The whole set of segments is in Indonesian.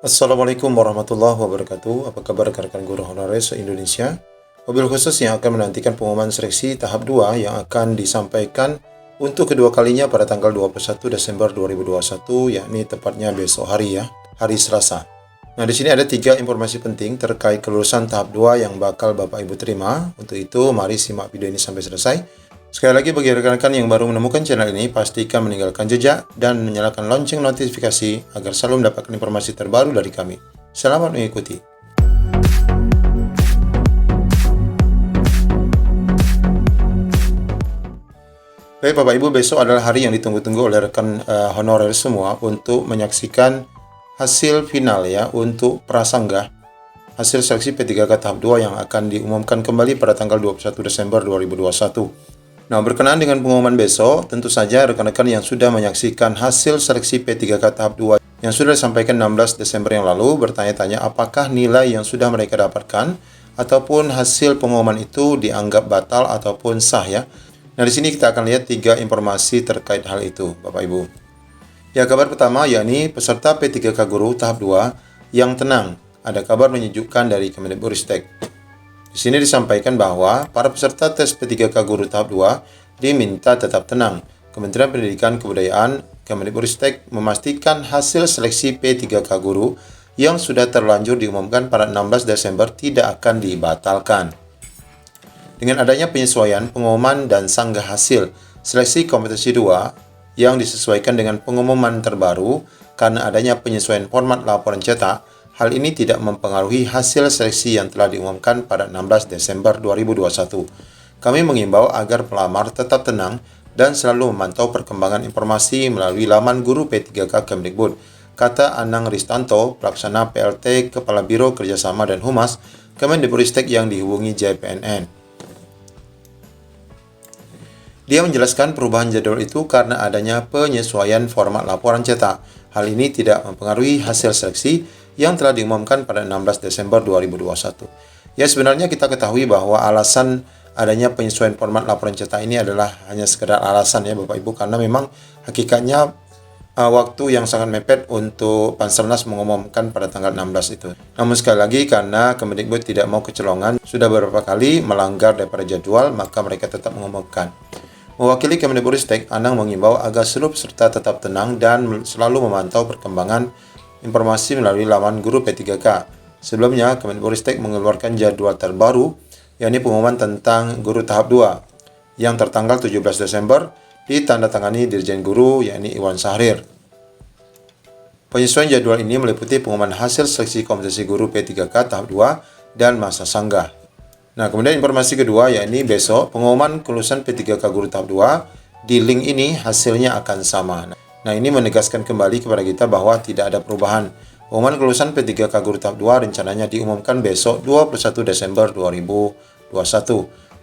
Assalamualaikum warahmatullahi wabarakatuh. Apa kabar rekan-rekan guru honorer se-Indonesia? Mobil khusus yang akan menantikan pengumuman seleksi tahap 2 yang akan disampaikan untuk kedua kalinya pada tanggal 21 Desember 2021, yakni tepatnya besok hari ya, hari Selasa. Nah, di sini ada 3 informasi penting terkait kelulusan tahap 2 yang bakal Bapak Ibu terima. Untuk itu, mari simak video ini sampai selesai. Sekali lagi bagi rekan-rekan yang baru menemukan channel ini, pastikan meninggalkan jejak dan menyalakan lonceng notifikasi agar selalu mendapatkan informasi terbaru dari kami. Selamat mengikuti. Baik Bapak Ibu, besok adalah hari yang ditunggu-tunggu oleh rekan honorer semua untuk menyaksikan hasil final ya untuk prasanggah hasil seleksi P3K tahap 2 yang akan diumumkan kembali pada tanggal 21 Desember 2021. Nah, berkenaan dengan pengumuman besok, tentu saja rekan-rekan yang sudah menyaksikan hasil seleksi P3K tahap 2 yang sudah disampaikan 16 Desember yang lalu bertanya-tanya apakah nilai yang sudah mereka dapatkan ataupun hasil pengumuman itu dianggap batal ataupun sah ya. Nah, di sini kita akan lihat 3 informasi terkait hal itu, Bapak Ibu. Ya, kabar pertama yakni peserta P3K Guru tahap 2 yang tenang. Ada kabar menyejukkan dari Kemendikbudristek. Di sini disampaikan bahwa para peserta tes P3K Guru tahap 2 diminta tetap tenang. Kementerian Pendidikan Kebudayaan Kemendikbudristek memastikan hasil seleksi P3K Guru yang sudah terlanjur diumumkan pada 16 Desember tidak akan dibatalkan. Dengan adanya penyesuaian pengumuman dan sanggah hasil seleksi kompetensi 2 yang disesuaikan dengan pengumuman terbaru karena adanya penyesuaian format laporan cetak, hal ini tidak mempengaruhi hasil seleksi yang telah diumumkan pada 16 Desember 2021. Kami mengimbau agar pelamar tetap tenang dan selalu memantau perkembangan informasi melalui laman guru P3K Kemdikbud, kata Anang Ristanto, Pelaksana PLT Kepala Biro Kerjasama dan Humas Kemendikbudristek yang dihubungi JPNN. Dia menjelaskan perubahan jadwal itu karena adanya penyesuaian format laporan cetak. Hal ini tidak mempengaruhi hasil seleksi yang telah diumumkan pada 16 Desember 2021. Ya, sebenarnya kita ketahui bahwa alasan adanya penyesuaian format laporan cetak ini adalah hanya sekedar alasan ya Bapak Ibu, karena memang hakikatnya waktu yang sangat mepet untuk Panselnas mengumumkan pada tanggal 16 itu. Namun sekali lagi karena Kemendikbud tidak mau kecolongan, sudah beberapa kali melanggar daripada jadwal, maka mereka tetap mengumumkan. Mewakili Kemendikbudristek, Anang mengimbau agar seluruh peserta tetap tenang dan selalu memantau perkembangan informasi melalui laman guru P3K. Sebelumnya, Kemendikbudristek mengeluarkan jadwal terbaru, yakni pengumuman tentang guru tahap 2, yang tertanggal 17 Desember, ditandatangani Dirjen Guru, yakni Iwan Sahrir. Penyesuaian jadwal ini meliputi pengumuman hasil seleksi kompetensi guru P3K tahap 2 dan masa sanggah. Nah, kemudian informasi kedua yakni besok pengumuman kelulusan P3K Guru tahap 2 di link ini hasilnya akan sama. Nah, ini menegaskan kembali kepada kita bahwa tidak ada perubahan. Pengumuman kelulusan P3K Guru tahap 2 rencananya diumumkan besok 21 Desember 2021.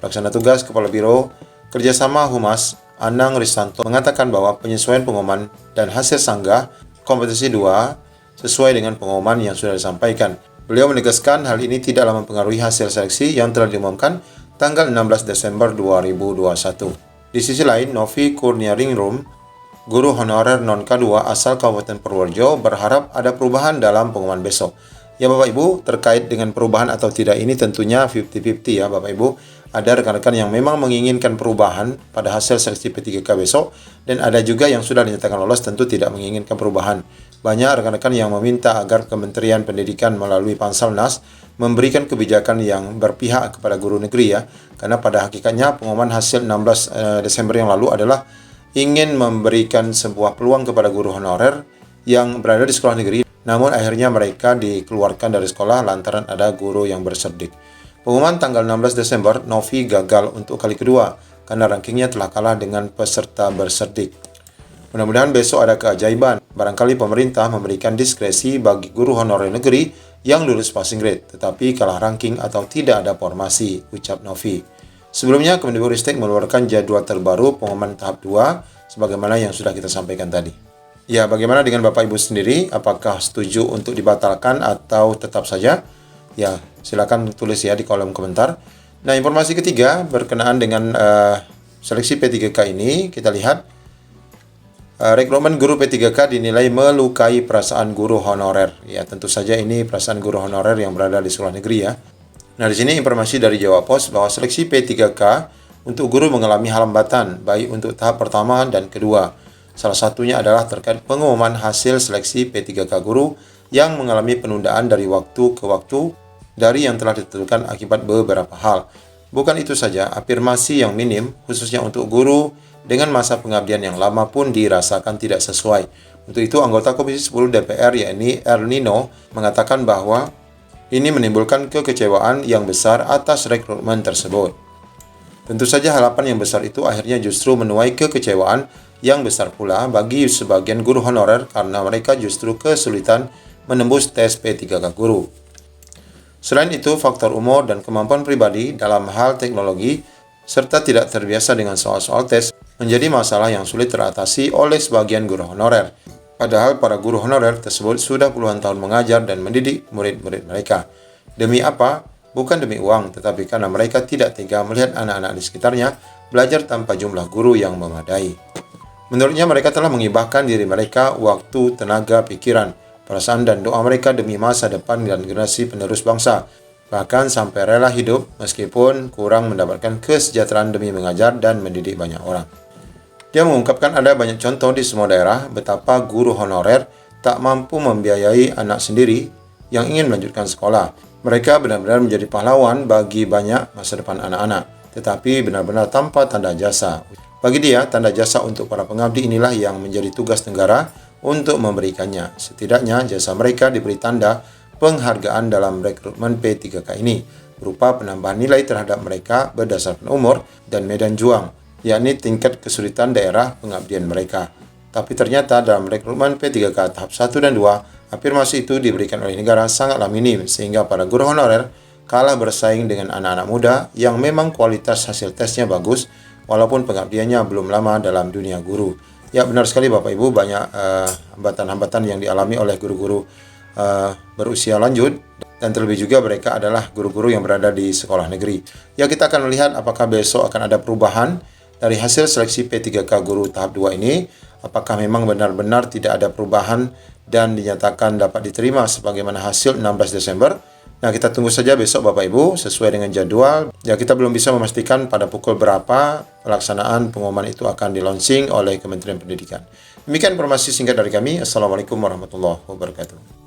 Pelaksana tugas Kepala Biro Kerjasama Humas Anang Ristanto mengatakan bahwa penyesuaian pengumuman dan hasil sanggah kompetensi 2 sesuai dengan pengumuman yang sudah disampaikan. Beliau menegaskan hal ini tidaklah mempengaruhi hasil seleksi yang telah diumumkan tanggal 16 Desember 2021. Di sisi lain, Novi Kurniaringrum, guru honorer non-K2 asal Kabupaten Purworejo, berharap ada perubahan dalam pengumuman besok. Ya Bapak Ibu, terkait dengan perubahan atau tidak ini tentunya 50-50 ya Bapak Ibu. Ada rekan-rekan yang memang menginginkan perubahan pada hasil seleksi P3K besok, dan ada juga yang sudah dinyatakan lolos tentu tidak menginginkan perubahan. Banyak rekan-rekan yang meminta agar Kementerian Pendidikan melalui Panselnas memberikan kebijakan yang berpihak kepada guru negeri ya. Karena pada hakikatnya pengumuman hasil 16 Desember yang lalu adalah ingin memberikan sebuah peluang kepada guru honorer yang berada di sekolah negeri, namun akhirnya mereka dikeluarkan dari sekolah lantaran ada guru yang berserdik. Pengumuman tanggal 16 Desember, Novi gagal untuk kali kedua karena rankingnya telah kalah dengan peserta berserdik. Mudah-mudahan besok ada keajaiban. Barangkali pemerintah memberikan diskresi bagi guru honorer negeri yang lulus passing grade, tetapi kalah ranking atau tidak ada formasi, ucap Novi. Sebelumnya, Kemendikbudristek mengeluarkan jadwal terbaru pengumuman tahap 2, sebagaimana yang sudah kita sampaikan tadi. Ya, bagaimana dengan Bapak Ibu sendiri? Apakah setuju untuk dibatalkan atau tetap saja? Ya, silakan tulis ya di kolom komentar. Nah, informasi ketiga berkenaan dengan seleksi P3K ini, kita lihat Rekrutmen guru P3K dinilai melukai perasaan guru honorer. Ya, tentu saja ini perasaan guru honorer yang berada di sekolah negeri ya. Nah, di sini informasi dari Jawa Pos bahwa seleksi P3K untuk guru mengalami hambatan baik untuk tahap pertama dan kedua. Salah satunya adalah terkait pengumuman hasil seleksi P3K guru yang mengalami penundaan dari waktu ke waktu dari yang telah ditentukan akibat beberapa hal. Bukan itu saja, afirmasi yang minim khususnya untuk guru dengan masa pengabdian yang lama pun dirasakan tidak sesuai. Untuk itu, anggota Komisi 10 DPR yakni Ernino mengatakan bahwa ini menimbulkan kekecewaan yang besar atas rekrutmen tersebut. Tentu saja harapan yang besar itu akhirnya justru menuai kekecewaan yang besar pula bagi sebagian guru honorer karena mereka justru kesulitan menembus tes P3K guru. Selain itu, faktor umur dan kemampuan pribadi dalam hal teknologi serta tidak terbiasa dengan soal-soal tes menjadi masalah yang sulit teratasi oleh sebagian guru honorer. Padahal para guru honorer tersebut sudah puluhan tahun mengajar dan mendidik murid-murid mereka. Demi apa? Bukan demi uang, tetapi karena mereka tidak tega melihat anak-anak di sekitarnya belajar tanpa jumlah guru yang memadai. Menurutnya mereka telah mengibahkan diri mereka, waktu, tenaga, pikiran, perasaan dan doa mereka demi masa depan dan generasi penerus bangsa. Bahkan sampai rela hidup meskipun kurang mendapatkan kesejahteraan demi mengajar dan mendidik banyak orang. Dia mengungkapkan ada banyak contoh di semua daerah betapa guru honorer tak mampu membiayai anak sendiri yang ingin melanjutkan sekolah. Mereka benar-benar menjadi pahlawan bagi banyak masa depan anak-anak, tetapi benar-benar tanpa tanda jasa. Bagi dia, tanda jasa untuk para pengabdi inilah yang menjadi tugas negara untuk memberikannya. Setidaknya jasa mereka diberi tanda penghargaan dalam rekrutmen P3K ini, berupa penambahan nilai terhadap mereka berdasarkan umur dan medan juang, yakni tingkat kesulitan daerah pengabdian mereka. Tapi ternyata dalam rekrutmen P3K tahap 1 dan 2, afirmasi itu diberikan oleh negara sangatlah minim sehingga para guru honorer kalah bersaing dengan anak-anak muda yang memang kualitas hasil tesnya bagus walaupun pengabdiannya belum lama dalam dunia guru. Ya, benar sekali Bapak Ibu, banyak hambatan-hambatan yang dialami oleh guru-guru berusia lanjut, dan terlebih juga mereka adalah guru-guru yang berada di sekolah negeri. Ya, kita akan melihat apakah besok akan ada perubahan dari hasil seleksi P3K guru tahap 2 ini, apakah memang benar-benar tidak ada perubahan dan dinyatakan dapat diterima sebagaimana hasil 16 Desember. Nah, kita tunggu saja besok Bapak Ibu sesuai dengan jadwal. Ya, kita belum bisa memastikan pada pukul berapa pelaksanaan pengumuman itu akan di-launching oleh Kementerian Pendidikan. Demikian informasi singkat dari kami. Assalamualaikum warahmatullahi wabarakatuh.